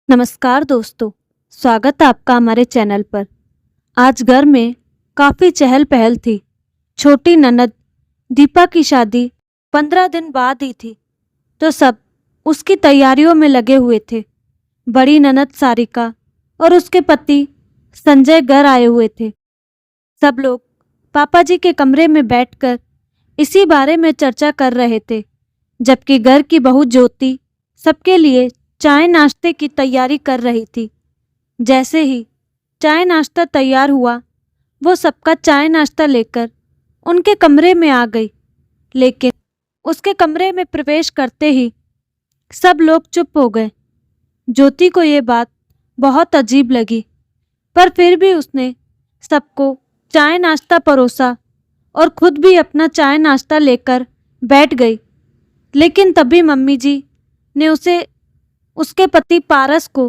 नमस्कार दोस्तों, स्वागत है आपका हमारे चैनल पर। आज घर में काफ़ी चहल पहल थी। छोटी ननद दीपा की शादी 15 दिन बाद ही थी, तो सब उसकी तैयारियों में लगे हुए थे। बड़ी ननद सारिका और उसके पति संजय घर आए हुए थे। सब लोग पापा जी के कमरे में बैठकर इसी बारे में चर्चा कर रहे थे, जबकि घर की बहू ज्योति सबके लिए चाय नाश्ते की तैयारी कर रही थी। जैसे ही चाय नाश्ता तैयार हुआ, वो सबका चाय नाश्ता लेकर उनके कमरे में आ गई। लेकिन उसके कमरे में प्रवेश करते ही सब लोग चुप हो गए। ज्योति को ये बात बहुत अजीब लगी, पर फिर भी उसने सबको चाय नाश्ता परोसा और खुद भी अपना चाय नाश्ता लेकर बैठ गई। लेकिन तभी मम्मी जी ने उसके पति पारस को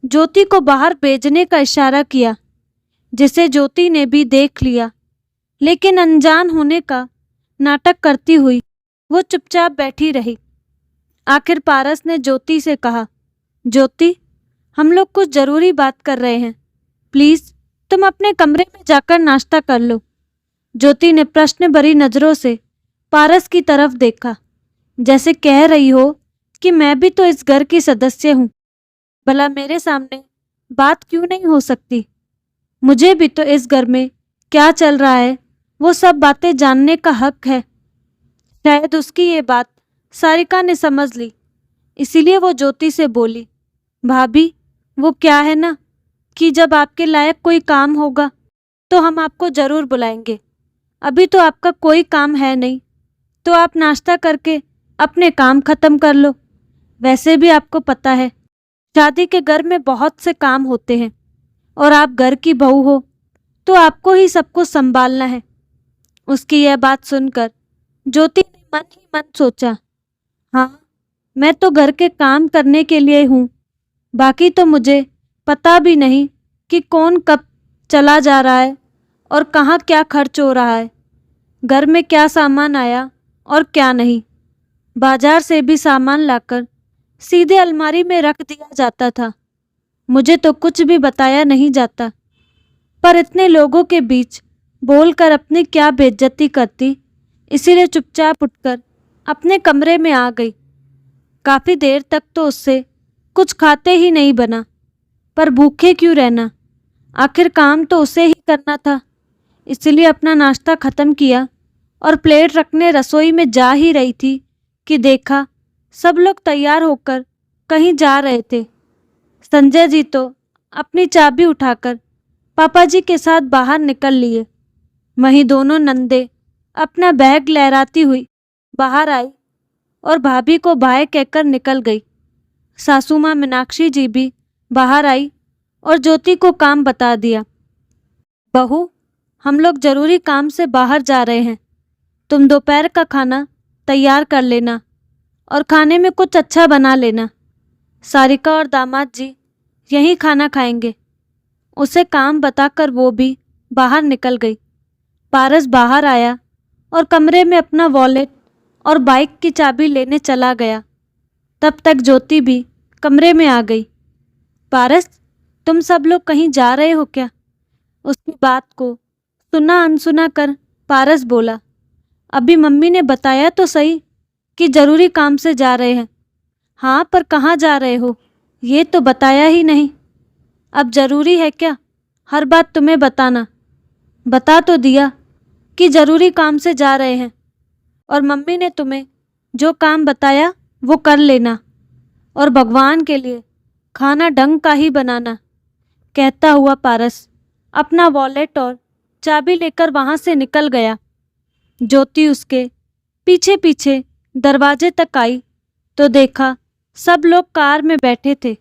ज्योति को बाहर भेजने का इशारा किया, जिसे ज्योति ने भी देख लिया। लेकिन अनजान होने का नाटक करती हुई वो चुपचाप बैठी रही। आखिर पारस ने ज्योति से कहा, ज्योति, हम लोग कुछ जरूरी बात कर रहे हैं, प्लीज तुम अपने कमरे में जाकर नाश्ता कर लो। ज्योति ने प्रश्न भरी नजरों से पारस की तरफ देखा, जैसे कह रही हो कि मैं भी तो इस घर की सदस्य हूँ, भला मेरे सामने बात क्यों नहीं हो सकती। मुझे भी तो इस घर में क्या चल रहा है वो सब बातें जानने का हक है। शायद उसकी ये बात सारिका ने समझ ली, इसीलिए वो ज्योति से बोली, भाभी, वो क्या है ना कि जब आपके लायक कोई काम होगा तो हम आपको जरूर बुलाएंगे। अभी तो आपका कोई काम है नहीं, तो आप नाश्ता करके अपने काम खत्म कर लो। वैसे भी आपको पता है, शादी के घर में बहुत से काम होते हैं और आप घर की बहू हो तो आपको ही सबको संभालना है। उसकी यह बात सुनकर ज्योति ने मन ही मन सोचा, हाँ, मैं तो घर के काम करने के लिए हूँ, बाकी तो मुझे पता भी नहीं कि कौन कब चला जा रहा है और कहाँ क्या खर्च हो रहा है, घर में क्या सामान आया और क्या नहीं। बाजार से भी सामान लाकर सीधे अलमारी में रख दिया जाता था। मुझे तो कुछ भी बताया नहीं जाता, पर इतने लोगों के बीच बोलकर अपनी क्या बेइज्जती करती, इसीलिए चुपचाप उठकर अपने कमरे में आ गई। काफ़ी देर तक तो उससे कुछ खाते ही नहीं बना, पर भूखे क्यों रहना, आखिर काम तो उसे ही करना था। इसलिए अपना नाश्ता ख़त्म किया और प्लेट रखने रसोई में जा ही रही थी कि देखा सब लोग तैयार होकर कहीं जा रहे थे। संजय जी तो अपनी चाबी उठाकर पापा जी के साथ बाहर निकल लिए। वहीं दोनों नंदे अपना बैग लहराती हुई बाहर आई और भाभी को बाय कहकर निकल गई। सासू माँ मीनाक्षी जी भी बाहर आई और ज्योति को काम बता दिया। बहू, हम लोग जरूरी काम से बाहर जा रहे हैं, तुम दोपहर का खाना तैयार कर लेना और खाने में कुछ अच्छा बना लेना। सारिका और दामाद जी यहीं खाना खाएंगे। उसे काम बताकर वो भी बाहर निकल गई। पारस बाहर आया और कमरे में अपना वॉलेट और बाइक की चाबी लेने चला गया। तब तक ज्योति भी कमरे में आ गई। पारस, तुम सब लोग कहीं जा रहे हो क्या? उसकी बात को सुना अनसुना कर पारस बोला, अभी मम्मी ने बताया तो सही कि जरूरी काम से जा रहे हैं। हाँ, पर कहाँ जा रहे हो ये तो बताया ही नहीं। अब जरूरी है क्या हर बात तुम्हें बताना? बता तो दिया कि जरूरी काम से जा रहे हैं, और मम्मी ने तुम्हें जो काम बताया वो कर लेना, और भगवान के लिए खाना ढंग का ही बनाना। कहता हुआ पारस अपना वॉलेट और चाबी लेकर वहाँ से निकल गया। ज्योति उसके पीछे पीछे दरवाजे तक आई तो देखा सब लोग कार में बैठे थे।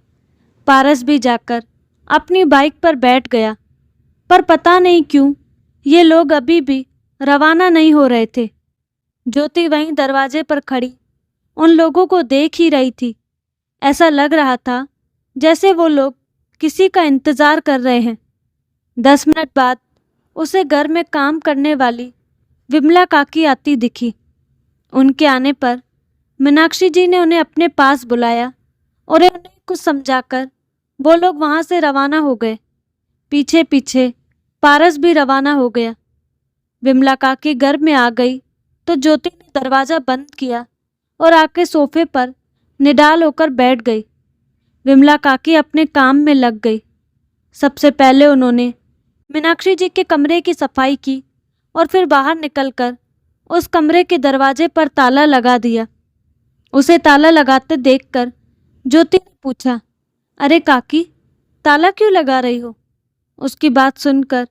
पारस भी जाकर अपनी बाइक पर बैठ गया, पर पता नहीं क्यों ये लोग अभी भी रवाना नहीं हो रहे थे। ज्योति वहीं दरवाजे पर खड़ी उन लोगों को देख ही रही थी। ऐसा लग रहा था जैसे वो लोग किसी का इंतज़ार कर रहे हैं। 10 मिनट बाद उसे घर में काम करने वाली विमला काकी आती दिखी। उनके आने पर मीनाक्षी जी ने उन्हें अपने पास बुलाया और उन्हें कुछ समझाकर वो लोग वहां से रवाना हो गए। पीछे पीछे पारस भी रवाना हो गया। विमला काकी घर में आ गई तो ज्योति ने दरवाजा बंद किया और आके सोफे पर निडाल होकर बैठ गई। विमला काकी अपने काम में लग गई। सबसे पहले उन्होंने मीनाक्षी जी के कमरे की सफाई की और फिर बाहर निकलकर उस कमरे के दरवाजे पर ताला लगा दिया। उसे ताला लगाते देखकर ज्योति ने पूछा, अरे काकी, ताला क्यों लगा रही हो? उसकी बात सुनकर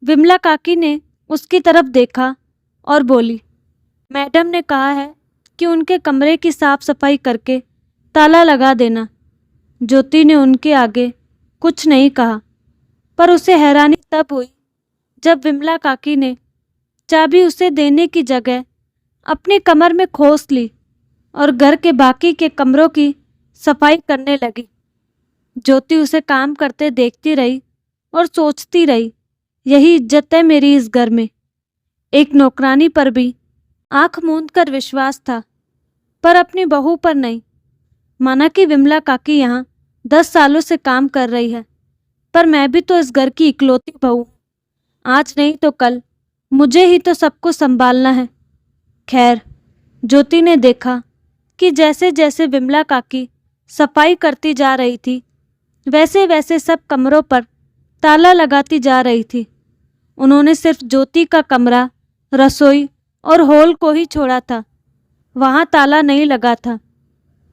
विमला काकी ने उसकी तरफ देखा और बोली, मैडम ने कहा है कि उनके कमरे की साफ सफाई करके ताला लगा देना। ज्योति ने उनके आगे कुछ नहीं कहा, पर उसे हैरानी तब हुई जब विमला काकी ने चाबी उसे देने की जगह अपनी कमर में खोस ली और घर के बाकी के कमरों की सफाई करने लगी। ज्योति उसे काम करते देखती रही और सोचती रही, यही इज्जत है मेरी इस घर में। एक नौकरानी पर भी आंख मूंद कर विश्वास था, पर अपनी बहू पर नहीं। माना कि विमला काकी यहाँ 10 सालों से काम कर रही है, पर मैं भी तो इस घर की इकलौती बहू हूँ। आज नहीं तो कल मुझे ही तो सबको संभालना है। खैर, ज्योति ने देखा कि जैसे जैसे विमला काकी सफाई करती जा रही थी, वैसे वैसे सब कमरों पर ताला लगाती जा रही थी। उन्होंने सिर्फ ज्योति का कमरा, रसोई और हॉल को ही छोड़ा था, वहां ताला नहीं लगा था।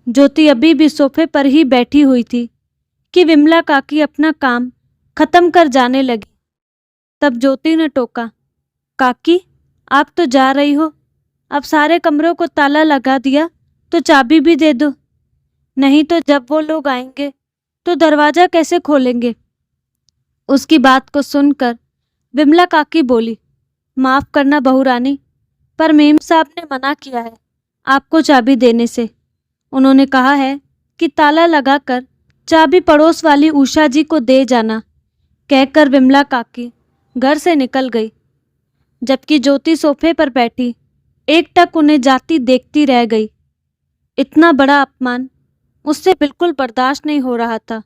ज्योति अभी भी सोफे पर ही बैठी हुई थी कि विमला काकी अपना काम खत्म कर जाने लगी। तब ज्योति ने टोका, काकी, आप तो जा रही हो, अब सारे कमरों को ताला लगा दिया तो चाबी भी दे दो, नहीं तो जब वो लोग आएंगे तो दरवाजा कैसे खोलेंगे? उसकी बात को सुनकर विमला काकी बोली, माफ करना बहू रानी, पर मेम साहब ने मना किया है आपको चाबी देने से। उन्होंने कहा है कि ताला लगाकर चाबी पड़ोस वाली उषा जी को दे जाना। कहकर विमला काकी घर से निकल गई, जबकि ज्योति सोफे पर बैठी एकटक उन्हें जाती देखती रह गई। इतना बड़ा अपमान उससे बिल्कुल बर्दाश्त नहीं हो रहा था।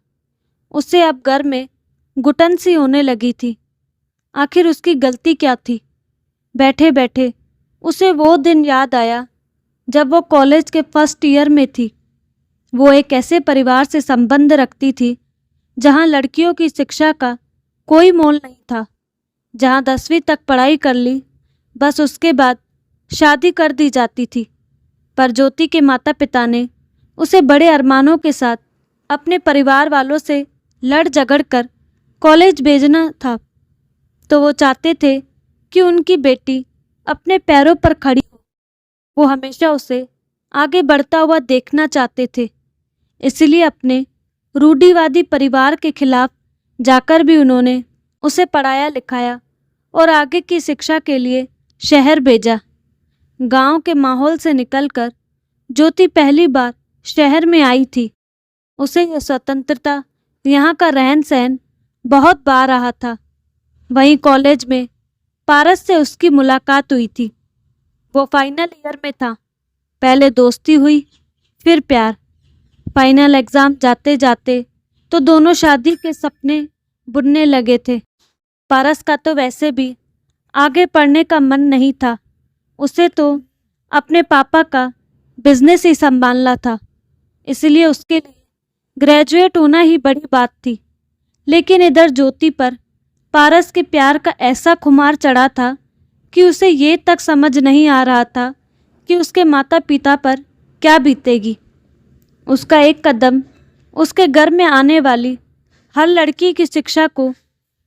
उसे अब घर में घुटन सी होने लगी थी। आखिर उसकी गलती क्या थी? बैठे बैठे उसे वो दिन याद आया जब वो कॉलेज के फर्स्ट ईयर में थी। वो एक ऐसे परिवार से संबंध रखती थी जहाँ लड़कियों की शिक्षा का कोई मोल नहीं था, जहाँ 10वीं तक पढ़ाई कर ली, बस उसके बाद शादी कर दी जाती थी। पर ज्योति के माता पिता ने उसे बड़े अरमानों के साथ अपने परिवार वालों से लड़ झगड़ कर कॉलेज भेजना था, तो वो चाहते थे कि उनकी बेटी अपने पैरों पर खड़ी हो। वो हमेशा उसे आगे बढ़ता हुआ देखना चाहते थे। इसलिए अपने रूढ़िवादी परिवार के खिलाफ जाकर भी उन्होंने उसे पढ़ाया लिखाया और आगे की शिक्षा के लिए शहर भेजा। गांव के माहौल से निकलकर ज्योति पहली बार शहर में आई थी। उसे यह स्वतंत्रता, यहाँ का रहन सहन बहुत बार रहा था। वहीं कॉलेज में पारस से उसकी मुलाकात हुई थी। वो फाइनल ईयर में था। पहले दोस्ती हुई, फिर प्यार। फाइनल एग्ज़ाम जाते जाते तो दोनों शादी के सपने बुनने लगे थे। पारस का तो वैसे भी आगे पढ़ने का मन नहीं था। उसे तो अपने पापा का बिजनेस ही संभालना था, इसलिए उसके लिए ग्रेजुएट होना ही बड़ी बात थी। लेकिन इधर ज्योति पर पारस के प्यार का ऐसा खुमार चढ़ा था कि उसे ये तक समझ नहीं आ रहा था कि उसके माता पिता पर क्या बीतेगी। उसका एक कदम उसके घर में आने वाली हर लड़की की शिक्षा को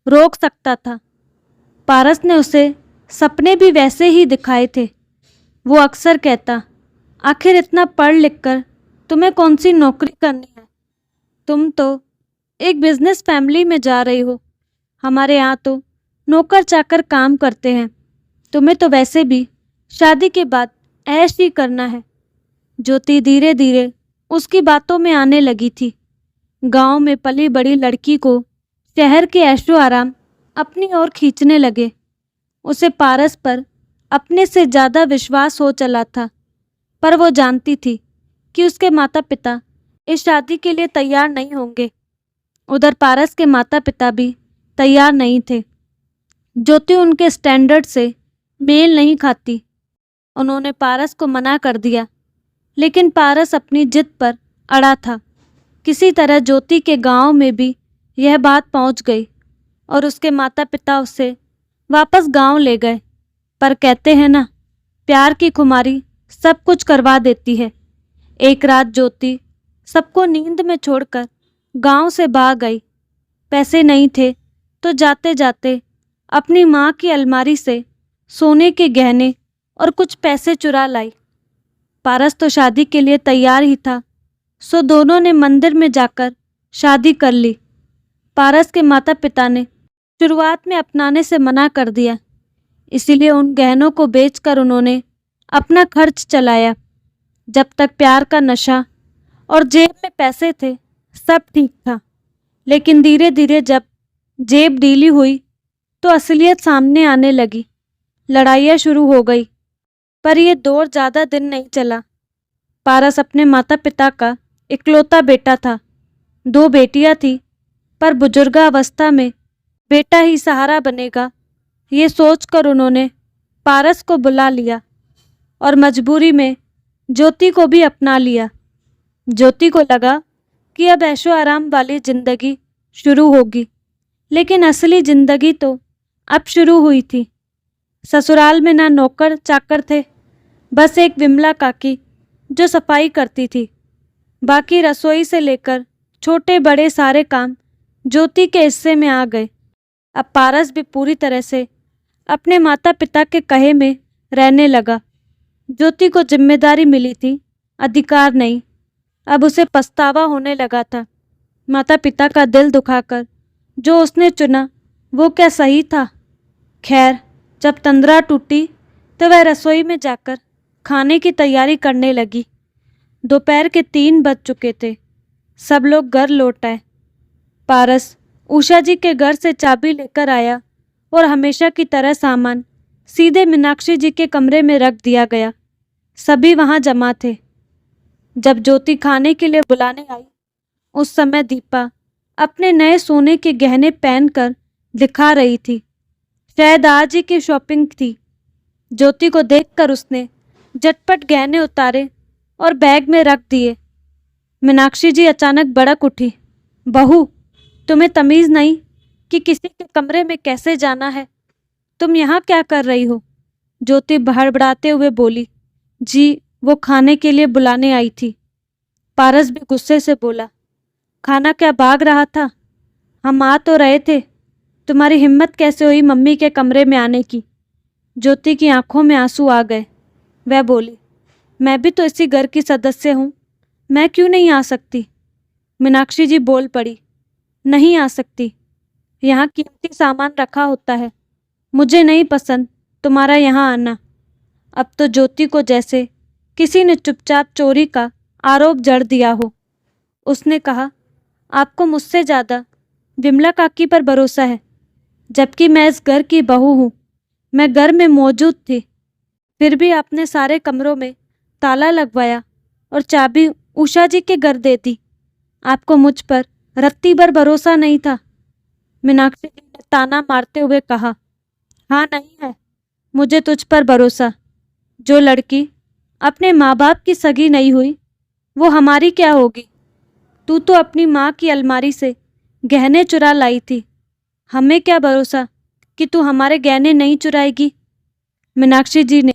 रोक सकता था। पारस ने उसे सपने भी वैसे ही दिखाए थे। वो अक्सर कहता, आखिर इतना पढ़ लिख कर तुम्हें कौन सी नौकरी करनी है? तुम तो एक बिजनेस फैमिली में जा रही हो। हमारे यहाँ तो नौकर चाकर काम करते हैं। तुम्हें तो वैसे भी शादी के बाद ऐश ही करना है। ज्योति धीरे धीरे उसकी बातों में आने लगी थी। गांव में पली बड़ी लड़की को शहर के ऐशो आराम अपनी ओर खींचने लगे। उसे पारस पर अपने से ज़्यादा विश्वास हो चला था, पर वो जानती थी कि उसके माता पिता इस शादी के लिए तैयार नहीं होंगे। उधर पारस के माता पिता भी तैयार नहीं थे। ज्योति उनके स्टैंडर्ड से मेल नहीं खाती। उन्होंने पारस को मना कर दिया, लेकिन पारस अपनी जिद पर अड़ा था। किसी तरह ज्योति के गांव में भी यह बात पहुंच गई और उसके माता पिता उसे वापस गांव ले गए। पर कहते हैं ना, प्यार की खुमारी सब कुछ करवा देती है। एक रात ज्योति सबको नींद में छोड़कर गांव से भाग गई। पैसे नहीं थे तो जाते जाते अपनी माँ की अलमारी से सोने के गहने और कुछ पैसे चुरा लाई। पारस तो शादी के लिए तैयार ही था, सो दोनों ने मंदिर में जाकर शादी कर ली। पारस के माता पिता ने शुरुआत में अपनाने से मना कर दिया, इसीलिए उन गहनों को बेचकर उन्होंने अपना खर्च चलाया। जब तक प्यार का नशा और जेब में पैसे थे, सब ठीक था। लेकिन धीरे धीरे जब जेब ढीली हुई तो असलियत सामने आने लगी। लड़ाइयाँ शुरू हो गई, पर यह दौर ज़्यादा दिन नहीं चला। पारस अपने माता पिता का इकलौता बेटा था। 2 बेटियां थी, पर बुजुर्गावस्था में बेटा ही सहारा बनेगा, ये सोचकर उन्होंने पारस को बुला लिया और मजबूरी में ज्योति को भी अपना लिया। ज्योति को लगा कि अब ऐशो आराम वाली जिंदगी शुरू होगी, लेकिन असली जिंदगी तो अब शुरू हुई थी। ससुराल में ना नौकर चाकर थे, बस एक विमला काकी जो सफाई करती थी। बाकी रसोई से लेकर छोटे बड़े सारे काम ज्योति के हिस्से में आ गए। अब पारस भी पूरी तरह से अपने माता पिता के कहे में रहने लगा। ज्योति को जिम्मेदारी मिली थी, अधिकार नहीं। अब उसे पछतावा होने लगा था। माता पिता का दिल दुखाकर जो उसने चुना वो क्या सही था? खैर, जब तंद्रा टूटी तो वह रसोई में जाकर खाने की तैयारी करने लगी। दोपहर के 3 बज चुके थे। सब लोग घर लौट आए। पारस उषा जी के घर से चाबी लेकर आया और हमेशा की तरह सामान सीधे मीनाक्षी जी के कमरे में रख दिया गया। सभी वहां जमा थे। जब ज्योति खाने के लिए बुलाने आई, उस समय दीपा अपने नए सोने के गहने पहनकर दिखा रही थी। शायद आज ही की शॉपिंग थी। ज्योति को देखकर उसने झटपट गहने उतारे और बैग में रख दिए। मीनाक्षी जी अचानक भड़क उठी। बहू, तुम्हें तमीज़ नहीं कि किसी के कमरे में कैसे जाना है? तुम यहाँ क्या कर रही हो? ज्योति बड़बड़ाते हुए बोली। जी, वो खाने के लिए बुलाने आई थी। पारस भी गुस्से से बोला। खाना क्या भाग रहा था? हम आ तो रहे थे। तुम्हारी हिम्मत कैसे हुई मम्मी के कमरे में आने की? ज्योति की आंखों में आंसू आ गए। वह बोली, मैं भी तो इसी घर की सदस्य हूँ, मैं क्यों नहीं आ सकती? मीनाक्षी जी बोल पड़ी। नहीं आ सकती, यहाँ कीमती सामान रखा होता है। मुझे नहीं पसंद तुम्हारा यहाँ आना। अब तो ज्योति को जैसे किसी ने चुपचाप चोरी का आरोप जड़ दिया हो। उसने कहा, आपको मुझसे ज़्यादा विमला काकी पर भरोसा है, जबकि मैं इस घर की बहू हूँ। मैं घर में मौजूद थी, फिर भी आपने सारे कमरों में ताला लगवाया और चाबी उषा जी के घर दे दी। आपको मुझ पर रत्ती भर भरोसा नहीं था। मीनाक्षी जी ने ताना मारते हुए कहा। हाँ, नहीं है मुझे तुझ पर भरोसा। जो लड़की अपने माँ बाप की सगी नहीं हुई, वो हमारी क्या होगी? तू तो अपनी माँ की अलमारी से गहने चुरा लाई थी। हमें क्या भरोसा कि तू हमारे गहने नहीं चुराएगी? मीनाक्षी जी ने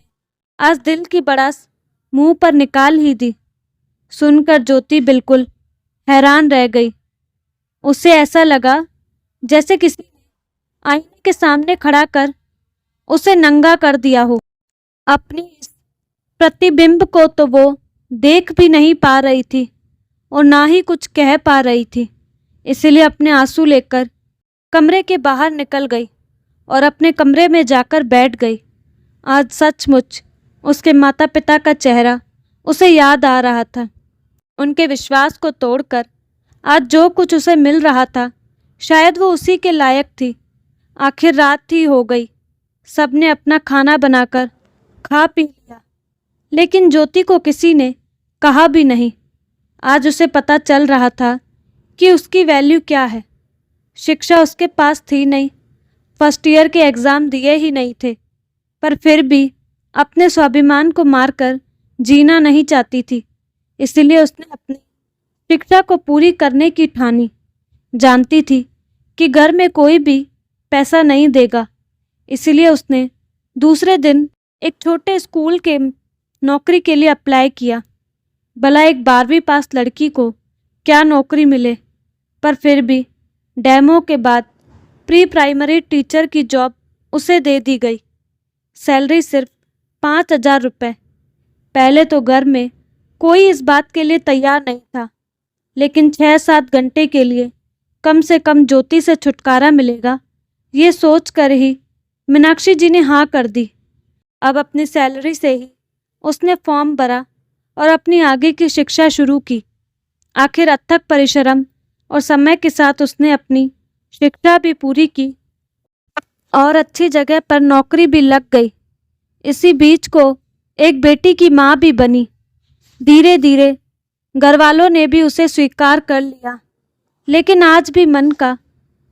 आज दिल की भड़ास मुंह पर निकाल ही दी। सुनकर ज्योति बिल्कुल हैरान रह गई। उसे ऐसा लगा जैसे किसी ने आईने के सामने खड़ा कर उसे नंगा कर दिया हो। अपनी इस प्रतिबिंब को तो वो देख भी नहीं पा रही थी और ना ही कुछ कह पा रही थी। इसलिए अपने आंसू लेकर कमरे के बाहर निकल गई और अपने कमरे में जाकर बैठ गई। आज सचमुच उसके माता पिता का चेहरा उसे याद आ रहा था। उनके विश्वास को तोड़कर आज जो कुछ उसे मिल रहा था, शायद वो उसी के लायक थी। आखिर रात ही हो गई। सबने अपना खाना बनाकर खा पी लिया, लेकिन ज्योति को किसी ने कहा भी नहीं। आज उसे पता चल रहा था कि उसकी वैल्यू क्या है। शिक्षा उसके पास थी नहीं, फर्स्ट ईयर के एग्ज़ाम दिए ही नहीं थे, पर फिर भी अपने स्वाभिमान को मारकर जीना नहीं चाहती थी। इसीलिए उसने अपनी शिक्षा को पूरी करने की ठानी। जानती थी कि घर में कोई भी पैसा नहीं देगा, इसीलिए उसने दूसरे दिन एक छोटे स्कूल के नौकरी के लिए अप्लाई किया। भला एक 12वीं पास लड़की को क्या नौकरी मिले, पर फिर भी डेमो के बाद प्री प्राइमरी टीचर की जॉब उसे दे दी गई। सैलरी सिर्फ 5,000 रुपये। पहले तो घर में कोई इस बात के लिए तैयार नहीं था, लेकिन 6-7 घंटे के लिए कम से कम ज्योति से छुटकारा मिलेगा, ये सोचकर ही मीनाक्षी जी ने हाँ कर दी। अब अपनी सैलरी से ही उसने फॉर्म भरा और अपनी आगे की शिक्षा शुरू की। आखिर अथक परिश्रम और समय के साथ उसने अपनी शिक्षा भी पूरी की और अच्छी जगह पर नौकरी भी लग गई। इसी बीच को एक बेटी की माँ भी बनी। धीरे धीरे घर वालों ने भी उसे स्वीकार कर लिया, लेकिन आज भी मन का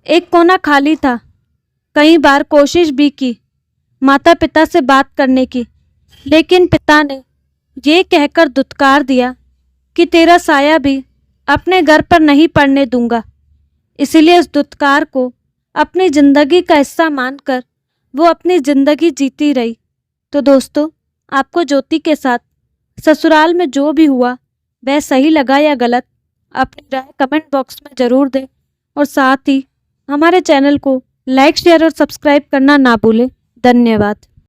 एक कोना खाली था। कई बार कोशिश भी की माता पिता से बात करने की, लेकिन पिता ने ये कहकर धुतकार दिया कि तेरा साया भी अपने घर पर नहीं पड़ने दूंगा। इसीलिए उस धुतकार को अपनी जिंदगी का हिस्सा मानकर वो अपनी जिंदगी जीती रही। तो दोस्तों, आपको ज्योति के साथ ससुराल में जो भी हुआ वह सही लगा या गलत, अपनी राय कमेंट बॉक्स में ज़रूर दें और साथ ही हमारे चैनल को लाइक, शेयर और सब्सक्राइब करना ना भूलें। धन्यवाद।